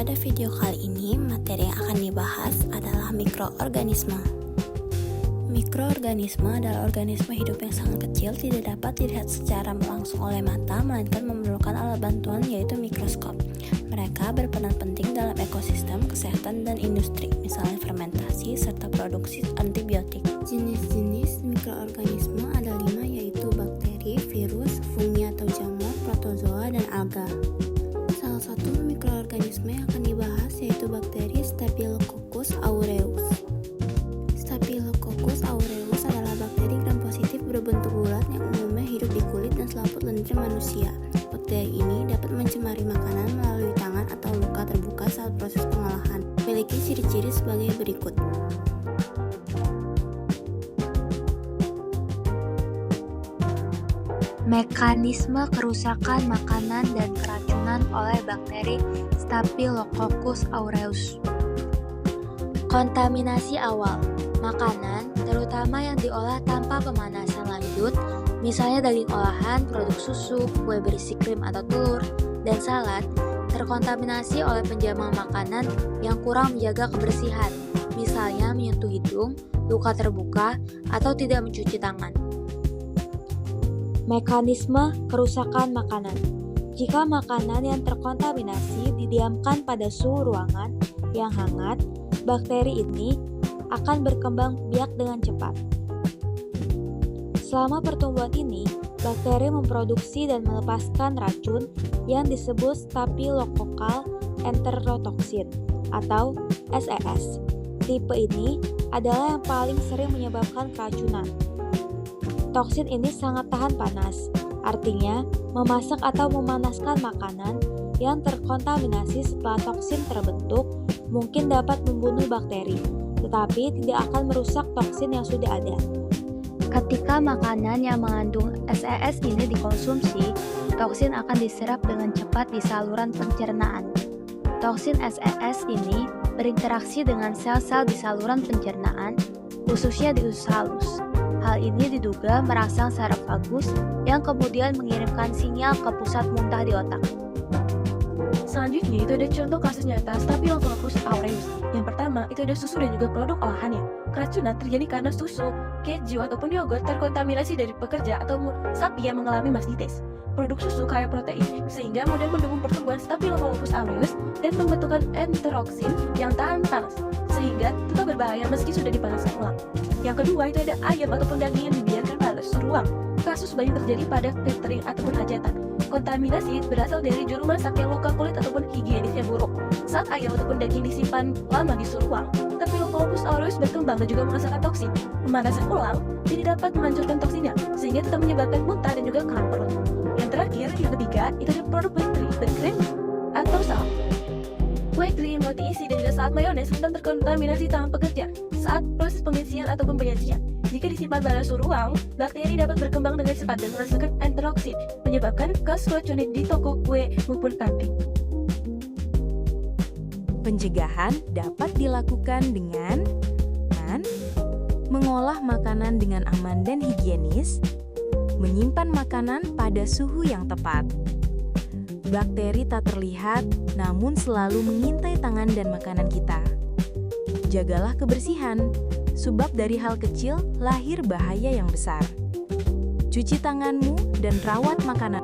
Pada video kali ini, materi yang akan dibahas adalah mikroorganisme. Mikroorganisme adalah organisme hidup yang sangat kecil, tidak dapat dilihat secara langsung oleh mata, melainkan memerlukan alat bantuan yaitu mikroskop. Mereka berperan penting dalam ekosistem, kesehatan, dan industri, misalnya fermentasi serta produksi antibiotik. Jenis-jenis mikroorganisme ada 5, yaitu bakteri, virus, fungi atau jamur, protozoa, dan alga. Salah satu mikroorganisme yang akan dibahas yaitu bakteri Staphylococcus aureus. Staphylococcus aureus adalah bakteri gram-positif berbentuk bulat yang umumnya hidup di kulit dan selaput lendir manusia. Bakteri ini dapat mencemari makanan melalui tangan atau luka terbuka saat proses pengolahan. Memiliki ciri-ciri sebagai berikut. Mekanisme kerusakan makanan dan keracunan oleh bakteri Staphylococcus aureus. Kontaminasi awal. Makanan, terutama yang diolah tanpa pemanasan lanjut, misalnya daging olahan, produk susu, kue berisi krim atau telur, dan salad, terkontaminasi oleh penjamal makanan yang kurang menjaga kebersihan, misalnya menyentuh hidung, luka terbuka, atau tidak mencuci tangan. Mekanisme kerusakan makanan. Jika makanan yang terkontaminasi didiamkan pada suhu ruangan yang hangat, bakteri ini akan berkembang biak dengan cepat. Selama pertumbuhan ini, bakteri memproduksi dan melepaskan racun yang disebut Staphylococcal enterotoxin atau SES. Tipe ini adalah yang paling sering menyebabkan keracunan. Toksin ini sangat tahan panas, artinya memasak atau memanaskan makanan yang terkontaminasi setelah toksin terbentuk mungkin dapat membunuh bakteri, tetapi tidak akan merusak toksin yang sudah ada. Ketika makanan yang mengandung SES ini dikonsumsi, toksin akan diserap dengan cepat di saluran pencernaan. Toksin SES ini berinteraksi dengan sel-sel di saluran pencernaan, khususnya di usus halus. Hal ini diduga merangsang saraf vagus yang kemudian mengirimkan sinyal ke pusat muntah di otak. Selanjutnya itu ada contoh kasus nyata Staphylococcus aureus. Yang pertama itu ada susu dan juga produk olahannya. Keracunan terjadi karena susu, keju ataupun yogurt terkontaminasi dari pekerja atau sapi yang mengalami mastitis. Produk susu kaya protein sehingga mudah mendukung pertumbuhan Staphylococcus aureus dan pembentukan enteroksin yang tahan panas sehingga tetap berbahaya meski sudah dipanaskan ulang. Yang kedua itu ada ayam ataupun daging yang dibiarkan pada ruang. Kasus banyak terjadi pada catering ataupun hajatan. Kontaminasi berasal dari juru masak yang luka kulit ataupun higienisnya buruk. Saat ayam ataupun daging disimpan lama di suhu ruang, Staphylococcus aureus berkembang dan juga menghasilkan toksin. Pemanasan ulang tidak dapat menghancurkan toksinnya, sehingga tetap menyebabkan muntah dan juga keram perut. Yang terakhir, yang ketiga, itu ada produk bakery, berkrem atau salad. Kue krim, roti isi, dan juga salad mayones rentan terkontaminasi tangan pekerja saat proses pengisian ataupun penyajian. Jika disimpan pada suhu ruang, bakteri dapat berkembang dengan cepat dan menghasilkan enteroksin, menyebabkan gas racun di toko kue maupun kantin. Pencegahan dapat dilakukan dengan mengolah makanan dengan aman dan higienis, menyimpan makanan pada suhu yang tepat. Bakteri tak terlihat, namun selalu mengintai tangan dan makanan kita. Jagalah kebersihan, sebab dari hal kecil lahir bahaya yang besar. Cuci tanganmu dan rawat makanan.